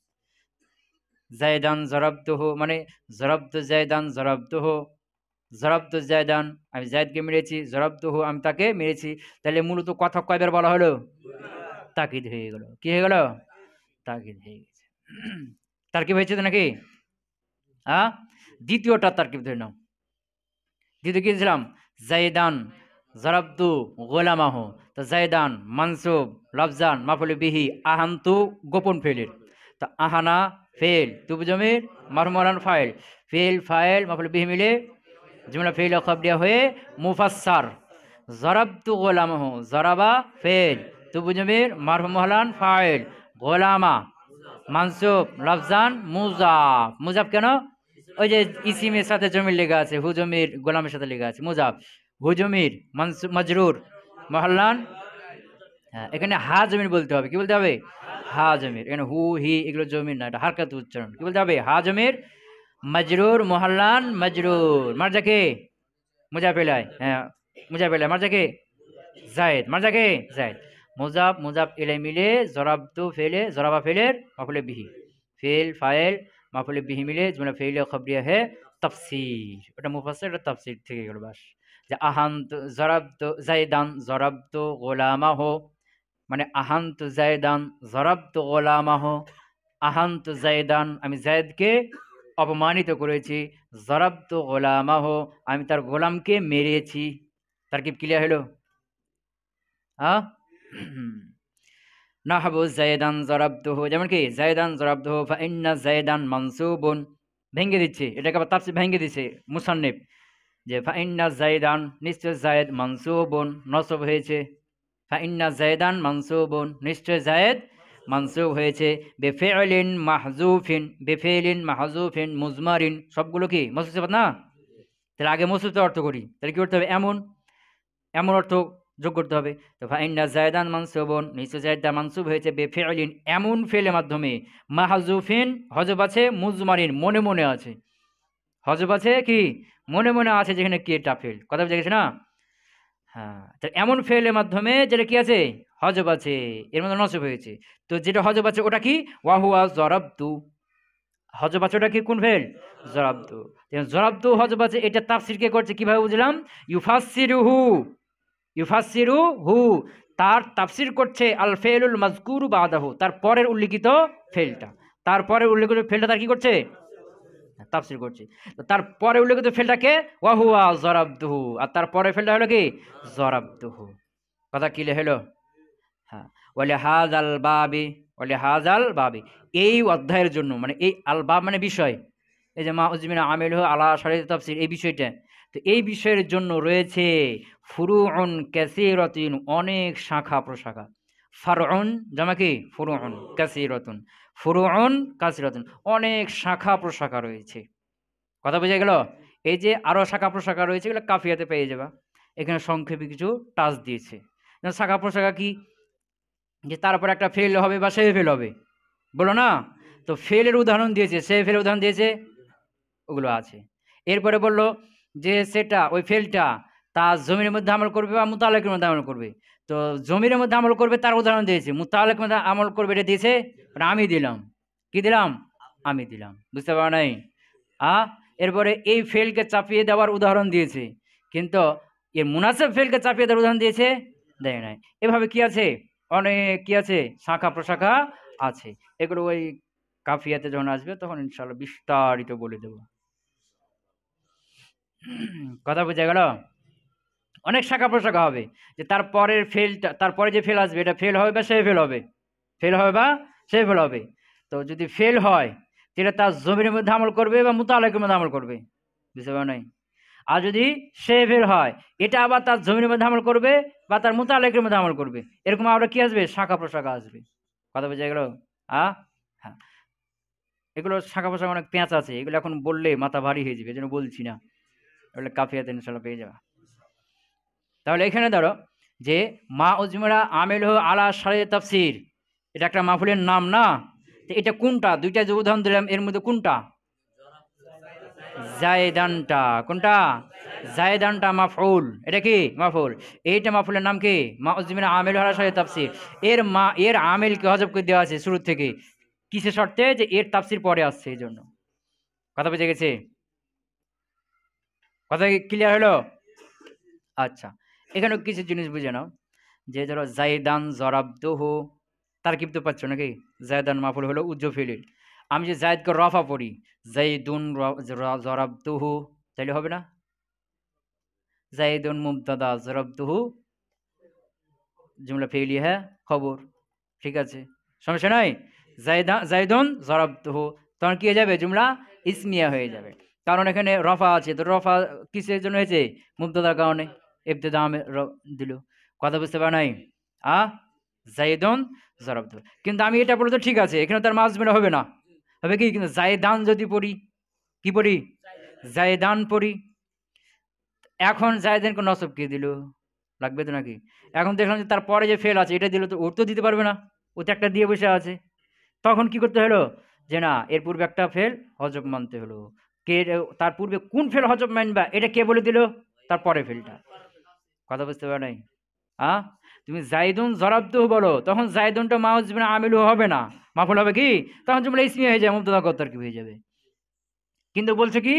জায়দান জরাবতুহু মানে জরাবতু জায়দান জরাবতুহু, জরাবতু জায়দান আমি জায়দকে মেরেছি, জরাবতুহু আমি তাকে মেরেছি। তাহলে মূলত কথা কয়বার বলা হলো? তাকিদ হয়ে গেল। কি হয়ে গেল? তাকিদ হয়ে গেছে। তারকিব হয়েছে তো নাকি? হ্যাঁ, দ্বিতীয়টা তারকিব ধরে নাও। দ্বিতীয় কি দিয়েছিলাম? জায়দান জরাবতু গোলামাহ, তো জায়দান মানসুব লফজান মাফুল বিহি, আহান্তু গোপন ফেলের, তো আহানা ফেল, তুবু জমির মারমুলান ফাইল, ফেল ফাইল মাফুল বিহি মিলে জুমলা ফেল খবরিয়া হয়ে মুফাসসার। জরাবতু গোলামাহ, জরাবা ফেল, তুবু জমির মারমুলান ফাইল, গোলামা মানসুব লফজান মুজাফ। মুজাফ কেন? ওই যে ইসিমের সাথে জমির লেখা আছে, হুজমির গোলামের সাথে লেখা আছে মুজাফ, হুজমির মানসুব মাজরুর মহল্লান। হ্যাঁ, এখানে হা জমির বলতে হবে। কি বলতে হবে? হা জমির। এখানে হু হি এগুলো জমির না, এটা হারকাত উচ্চারণ। কি বলতে হবে? হা জমির মাজরুর মহল্লান মাজরুর, মারজাকে মুজাফেলায়, হ্যাঁ মুজাফেলায়, মারজাকে জায়েদ, মারজাকে জায়েদ, মুজাফ মুজাফ ইলাই মিলে জরাবতু ফেলে, জরাবা ফেলের মাফুলে বিহি, ফেল ফাইল মাফুলে বিহি মিলে জুমলা ফেইলে খবরিয়া হে তাফসীর। ওটা মুফাসসির, এটা তাফসীর থেকে গেল। বাস যে আহান্ত জরাবতু জায়দান জরাবতু গোলামাহু, মানে আহান্ত জায়দান জরাবতু গোলামাহু, আহান্ত জায়দান আমি জায়দকে অপমানিত করেছি, জরাবতু গোলামাহু আমি তার গোলামকে মেরেছি। তারকিব ক্লিয়ার হলো? হ্যাঁ। নাহবু জায়দান জরাবতুহু, যেমন কি জায়দান জরাবতুহু ফাইন্না জায়দান মানসুবুন, ভেঙে দিচ্ছে এটাকে, আবার তাফসীর ভেঙে দিচ্ছে মুসান্নিফ যে ফাইন্না জায়দান নিশ্চয় জায়েদ মানসুবুন নসব হয়েছে, ফাইন্না জায়দান মানসুবুন নিশ্চয় জায়েদ মানসুব হয়েছে, বেফিলিন মাহজুফিন, বেফিলিন মাহজুফিন মুজমারিন, সবগুলো কি মসুব সিফাত না? তাহলে আগে মসুবটা অর্থ করি, তাহলে কি করতে হবে? এমন, এমন অর্থ যোগ করতে হবে। তো ফাইন্না জায়দান মানসুবুন নিশ্চয় জায়দা মানসুব হয়েছে, বেফিলিন এমন ফেলের মাধ্যমে, মাহজুফিন হজব আছে, মুজমারিন মনে মনে আছে, হজব আছে কি মনে মনে আছে, যেখানে কি এটা ফেল। কথা বুঝে গেছে না? হ্যাঁ, তো এমন ফেলের মাধ্যমে যেটা কি আছে? হজব আছে, এর মধ্যে নসব হয়েছে। তো যেটা হজব আছে ওটা কি? ওয়াহুয়া জরাবতু, হজব আছে ওটা কি? কোন ফেল? জরাবতু। জরাবতু হজব আছে, এটা তাফসীর কে করছে? কিভাবে বুঝলাম? ইউফাসসিরুহু, ইউফাসসিরুহু তার তাফসীর করছে আল ফেলুল মাজকুরু বাদাহু, তার পরের উল্লেখিত ফেলটা, তারপরের উল্লেখিত ফেলটা তার কি করছে? তাফসীর করছে। তো তারপরে উল্লেখিত ফেলটাকে ওয়াহুয়া জরাবতুহু, আর তারপরে ফেলটা হলো কি? জরাবতুহু। কথা ক্লিয়ার হলো? হ্যাঁ। ওয়ালি হাজাল বাবি, ওয়ালি হাজাল বাবি এই অধ্যায়ের জন্য, মানে এই আল বাব মানে বিষয়, এই যে মা উজমিনা আমিলুহু আলা শরীয়ত তাফসীর এই বিষয়টা, তো এই বিষয়ের জন্য রয়েছে ফুরুউন কাসীরাতুন অনেক শাখা প্রশাখা। ফারউন জামা কি? ফুরুউন, কাসীরাতুন ফুরুউন কাসীরাতুন অনেক শাখা প্রশাখা রয়েছে। কথা বোঝা গেল? এই যে আরো শাখা প্রশাখা রয়েছে, এগুলো কাফিয়াতে পেয়ে যাবা। এখানে সংক্ষেপে কিছু টাচ দিয়েছে। শাখা প্রশাখা কি? যে তারপর একটা ফেল হবে বা সে ফেল হবে, বলো না? তো ফেলের উদাহরণ দিয়েছে, সে ফেলের উদাহরণ দিয়েছে, ওগুলো আছে। এরপরে বলল যে সেটা ওই ফেলটা তার জমির মধ্যে আমল করবে বা মুতালাকের মধ্যে আমল করবে। তো জমির মধ্যে আমল করবে তার উদাহরণ দিয়েছে, মুতালাকের মধ্যে আমল করবে এটা দিয়েছে, আমি দিলাম। কি দিলাম? আমি দিলাম। বুঝতে পারো নাই? এরপরে এই ফেলকে চাপিয়ে দেওয়ার উদাহরণ দিয়েছে, কিন্তু এর মুনাসেব ফেলকে চাপিয়ে দেওয়ার উদাহরণ দিয়েছে, দেয় নাই। এভাবে কি আছে? অনেক কি আছে? শাখা প্রশাখা আছে। এগুলো ওই কাফিয়াতে যখন আসবে তখন ইনশাআল্লাহ বিস্তারিত বলে দেব। কথা বোঝা গেল? অনেক শাখা প্রশাখা হবে, যে তারপরের ফেলটা, তারপরে যে ফেল আসবে এটা ফেল হবে বা সে ফেল হবে, ফেল হবে বা সে ফেল হবে। তো যদি ফেল হয় সেটা তার জমির মধ্যে আমল করবে বা মুতালাকের মধ্যে আমল করবে। বুঝতে পারো নাই? আর যদি সে ফেল হয় এটা আবার তার জমির মধ্যে আমল করবে বা তার মুতালাকের মধ্যে আমল করবে। এরকম আবার কি আসবে? শাখা প্রশাখা আসবে। কথা বোঝা গেল? হ্যাঁ। এগুলো শাখা প্রশাখা অনেক পেঁচ আছে, এগুলো এখন বললে মাথা ভারী হয়ে যাবে, এই জন্য বলছি না। এগুলো কাফিয়াতে ইনশাআল্লাহ পেয়ে যাবে। তাহলে এখানে ধরো যে মা উজমিরা আমিলুহু আলা শরীয়ত তাফসীর, এটা একটা মাহফিলের নাম না? তো এটা কোনটা? দুইটা যে উদাহরণ দিলাম এর মধ্যে কোনটা? জায়দানটা। কোনটা? জায়দানটা মাফউল। এটা কি মাফউল? এইটা মাফউলের নাম কি? মা উজমিনা আমিল হারা সহি তাফসীর। এর আমিলকে হযফ করে দেওয়া আছে শুরু থেকে। কিসের শর্তে? যে এর তাফসীর পরে আসছে এইজন্য। কথা বুঝে গেছে? কথা কি ক্লিয়ার হলো? আচ্ছা, এখানেও কিছু জিনিস বুঝে নাও। যে ধরো জাইদান জরাবতুহু, তারকিব তো পাচ্ছ নাকি? জায়দান মাফুল হলো উজ্জ ফিলিল। আমি যে জায়দকে রফা পড়ি, জাইদুন জরাবতুহু, তাইলে হবে না? জাইদুন মুবতাদা জরাবতুহু জুমলা ফেলিয়া হ্যাঁ খবর। ঠিক আছে, সমস্যা নাই। জাইদুন জরাবতুহু, তখন কি হয়ে যাবে? জুমলা ইসমিয়া হয়ে যাবে। কারণ এখানে রফা আছে, তো রফা কিসের জন্য হয়েছে? মুবতাদার কারণে ইবতিদা দিল। কথা বুঝতে পারে নাই? আ জাইদুন জরাবতুহু। কিন্তু আমি এটা বলে তো ঠিক আছে, এখানে তার মাজমুনা হবে না। হবে কি? কিন্তু জায়দান যদি পড়ি, কি পড়ি? জায়দান পড়ি। এখন জায়দানকে নসব কে দিল? লাগবে তো নাকি? এখন দেখলাম যে তারপরে যে ফেল আছে এটা দিল, তো ওর তো দিতে পারবে না, ও তো একটা দিয়ে বসে আছে। তখন কি করতে হলো? যে না, এর পূর্বে একটা ফেল হজব মানতে হলো। কে? তার পূর্বে কোন ফেল হজব মানবা এটা কে বলে দিল? তারপরে ফেলটা। কথা বুঝতে পারো নাই? তুমি জাইদুন জরাবতুহু বলো, তখন জাইদুনটা মাউজ বিন আমিলু হবে না, মাফুল হবে কি? তখন জুমলা ইসমি হয়ে যায়, মুবতাদা কদ্দার কি হয়ে যাবে। কিন্তু বলছো কি?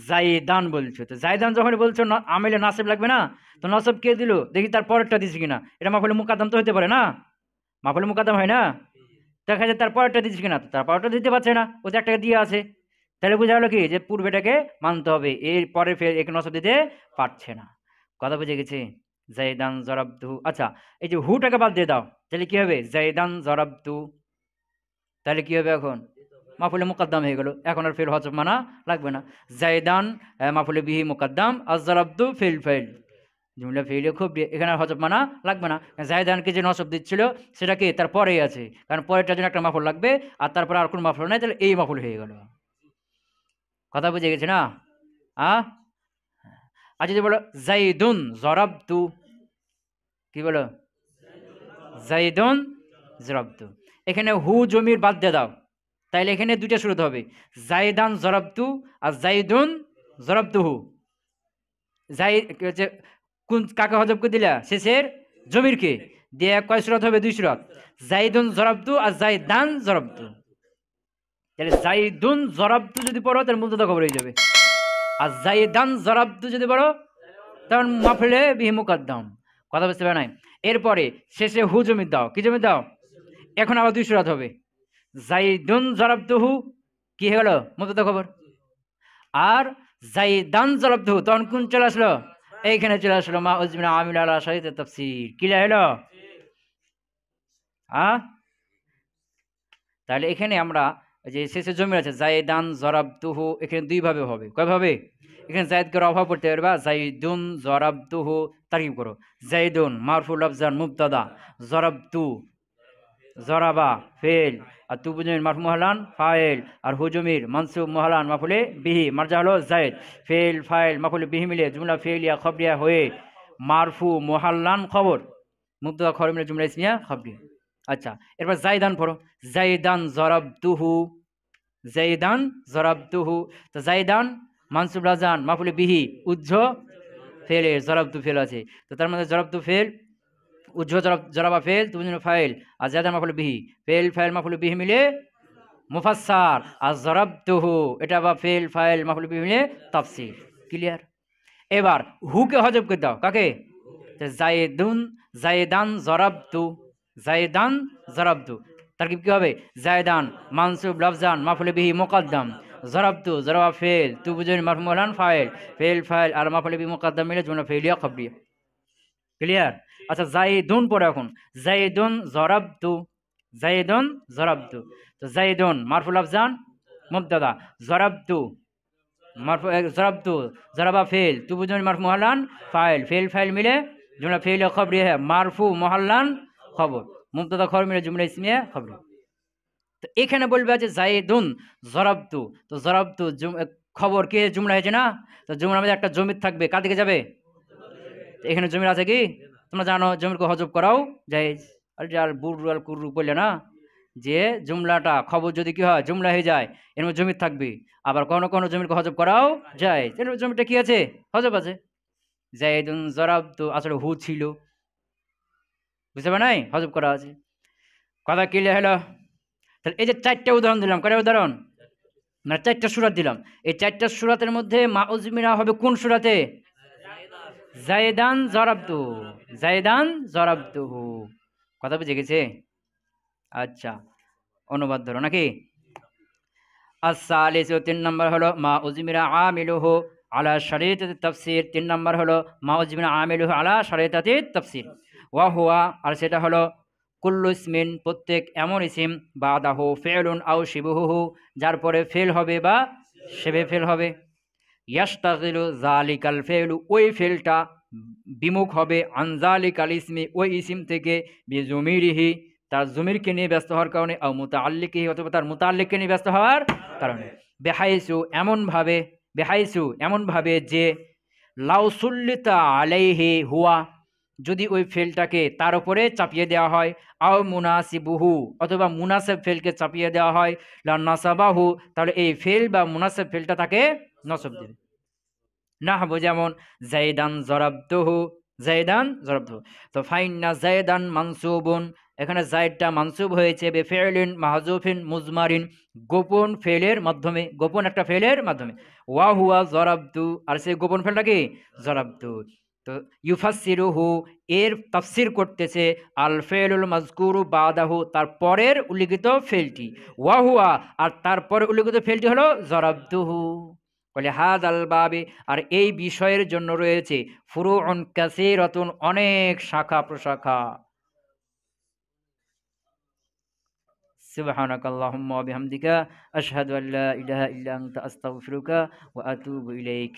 জাইদান বলছো, তো জাইদান যখন বলছো আমিলে নাসিব লাগবে না, তো নসব কে দিল? দেখি তার পরেরটা দিছি কিনা। এটা মাফুলে মুকাদ্দাম তো হতে পারে না? মাফুলে মুকাদ্দাম হয় না? দেখা যায় তার পরেরটা দিচ্ছি কিনা, তো তার পরেরটা দিতে পারছে না, ও যে একটা দিয়ে আছে। তাহলে বোঝা গেলো কি? যে পূর্বেটাকে মানতে হবে, এর পরে ফের একে নসব দিতে পারছে না। কথা বুঝে গেছে? জাইদান জরাবতু। আচ্ছা, এই যে হুটাকে বাদ দিয়ে দাও, তাহলে কি হবে? জাইদান জরাবতু। তাহলে কি হবে এখন? মাফুলে মুকাদ্দাম হয়ে গেল, এখন আর ফেল হজব মানা লাগবে না। জাইদান মাফুলে বিহি মুকাদ্দাম, আর জরাবতু ফেল ফেল জুমলা ফেলে খুব এখানে আর হজব মানা লাগবে না। জায়দানকে যে নসব দিচ্ছিল সেটা কি? তার পরেই আছে, কারণ পরেরটার জন্য একটা মাফুল লাগবে, আর তারপরে আর কোনো মাফুল নাই, তাহলে এই মাফুল হয়ে গেল। কথা বুঝে গেছে না? আর যদি বলো জাইদুন জরাবতু, কি বলো? জাইদুন জরাবতু। এখানে হু জমির বাদ দিয়ে দাও, তাইলে এখানে দুইটা শুরুতে হবে, জাইদান জরাবতু আর জাইদুন জরাবতুহু। কোন কাকে হজব করে দিলা? শেষের জমিরকে দিয়ে কয় সুরত হবে? দুই সুরত। জাইদুন জরাবতু আর জাইদান জরাবতু। তাহলে জাইদুন জরাবতু যদি পড়ো তাহলে মুবতাদা খবর হয়ে যাবে, আর জাইদান জরাবতু যদি পড়ো তখন মাফুলে বিহি মুকাদ্দাম। কথা বুঝতে পারে নাই? এরপরে শেষে হু জমি দাও, কি জমি দাও? এখন আবার দুই সুরত হবে, জাইদুন জরাবতুহু কি হয়ে গেল? মুবতাদা খবর। আর জাইদান জরাবতুহু তখন কোন চলে আসলো? এইখানে চলে আসলো মা উজমিনা আমিল আলা সাহিত্য তাফসীর। ক্লিয়ার হলো? তাহলে এখানে আমরা যে শেষে জমি আছে জাইদান জরাবতুহু, এখানে দুই ভাবে হবে। কয় ভাবে? এখানে জাইদকে অভাব পড়তে পারবা, জাইদুন জরাবতুহু। তারকিব করো, জাইদুন মারফুল আফজান মুবতাদা, জরাবতু জরাবা ফেল, আর তু বুজমির মারফু মুহাল্লান ফাইল, আর হুজুমির মানসুব মুহাল্লান মাফুলে বিহি, মারজা হলো জাইদ। ফেল ফাইল মাফুলে বিহি মিলে জুমলা ফেলিয়া খবরিয়া হয়ে মারফু মুহাল্লান খবর, মুবতাদা খবর মিলে জুমলা ইসমিয়া খবরিয়া। আচ্ছা, এরপর জাইদান পড়ো, জাইদান জরাবতুহু, জাইদান জরাবতুহু। তো জাইদান মানসুব রাজান মাফুলে বিহি উজ্জ ফেলে, জরাবতু ফেল আছে, তো তার মধ্যে জরাবতু ফেল উজ্জ জরাবা ফেল তুমি ফাইল, আর জাইদান মাফুলে বিহি ফেল ফাইল মাফুলে বিহি মিলে মুফাসসার, আর জরাবতুহু এটা বা ফেল ফাইল মাফুলে বিহি মিলে তাফসীর। ক্লিয়ার? এবার হুকে হজব করে দাও, কাকে? জাইদুন জাইদান জরাবতু, জাইদান জরাবতু। তারকিব কি হবে? জাইদান মানসুব লাফজান মাফুলে বিহি মুকাদ্দাম, জরাবতু জরাবা ফেল তু বুজুন মারফু মুহাল্লান ফাইল, ফেল ফাইল আর মাফুলে বিহি মুকাদ্দাম মিলে জুমলা ফেলিয়া খবরিয়া। ক্লিয়ার? আচ্ছা, জাইদুন পড়ে এখন, জাইদুন জরাবতু, জাইদুন জরাবতু। তো জাইদুন মারফু লাফজান মুবতাদা, জরাবতু মারফু জরাবতু জরাবা ফেল তু বুজুন মারফু মুহাল্লান ফাইল, ফেল ফাইল মিলে জুমলা ফেলিয়া খবরিয়া হ্যাঁ মারফু মুহাল্লান খবর, মুবতাদা খবর মিলে জুমলা ইসমিয়া খবর। তো এখানে বলবে যে জাইদুন জরাবতু, তো জরাবতু খবর কে? জুমলা হয়েছে না? তো জুমলার মধ্যে একটা জমির থাকবে, কার দিকে যাবে? এখানে জমির আছে কি? তোমরা জানো জমিরকে হজব করাও জায়েজ। আর বুর আর কুরু বললে না, যে জুমলাটা খবর যদি কি হয় জুমলা হয়ে যায় এর মধ্যে জমির থাকবে, আবার কোনো কোনো জমিরকে হজব করাও যায়, এর জমিটা কি আছে হজব আছে। জাইদুন জরাবতু আসলে হু ছিল, বুঝতে পারে নাই, হজব করা আছে। কথা ক্লিয়ার হলো? তাহলে এই যে ৪টা উদাহরণ দিলাম, কয়টা উদাহরণ? না ৪টা সূরা দিলাম। এই ৪টা সূরাতের মধ্যে মা উজমিরা হবে কোন সূরাতে? জাইদান জরাবতু, জাইদান জরাবতুহু। কথা বুঝে গেছে? আচ্ছা, অনুবাদ ধরো নাকি? আস-সালিসু ৩ নাম্বার হলো মা উজমিরা আমিলুহু আলা শরীআতিত তাফসীর। ৩ নাম্বার হলো মা উজমিরা আমিলুহু আলা শরীআতিত তাফসীর। ওয়া হুয়া, আর সেটা হলো কুল্লু ইসমিন, প্রত্যেক এমন ইসিম বাদাহু ফি'লুন আও শিবহুহু, যার পরে ফেল হবে বা শিবে ফেল হবে। ইয়াশতাগিলু যালিকাল ফি'লু, ওই ফেলটা বিমুখ হবে আন যালিকাল ইসমি, ওই ইসিম থেকে বিজুমিরিহি, তার জমিরকে নিয়ে ব্যস্ত হওয়ার কারণে, আও মুতাআল্লিকিহি, অথবা তার মুতাআল্লিককে নিয়ে ব্যস্ত হওয়ার কারণে। বেহাইসু, এমনভাবে, বেহাইসু এমনভাবে যে লাউ সুল্লিতা আলাইহি হুয়া, যদি ওই ফেলটাকে তার উপরে চাপিয়ে দেওয়া হয়, আও মুনাসিবুহু, অথবা মুনাসেব ফেলকে চাপিয়ে দেওয়া হয়, লা নাসাবাহু, তাহলে এই ফেল বা মুনাসেব ফেলটা তাকে নসব দেবে। নাহবু যেমন জাইদান জরাবতুহু, জাইদান জরাবতুহু। তো ফাইন্না জাইদান মানসুবুন, এখানে জাইদটা মানসুব হয়েছে বেফিলিন মাহজুফিন মুজমারিন, গোপন ফেলের মাধ্যমে, গোপন একটা ফেলের মাধ্যমে। ওয়া হুয়া জরাবতু, আর সেই গোপন ফেলটা কি? জরাবতু। তো ইউফাসসিরুহু, এর তাফসীর করতেছে আল ফেলুল মাজকুরু বাদাহু, তার পরের উল্লিখিত ফেলটি। ওয়া হুয়া, আর তারপরে উল্লিখিত ফেলটি হলো জরাবতুহু। বলে হাদাল বাবে, আর এই বিষয়ের জন্য রয়েছে ফুরুউন কাসীরাতুন, অনেক শাখা প্রশাখা। সুবহানাকাল্লাহুম্মা ওয়া বিহামদিকা আশহাদু আল্লা ইলাহা ইল্লা আনতা আস্তাগফিরুকা ওয়া আতুবু ইলাইক।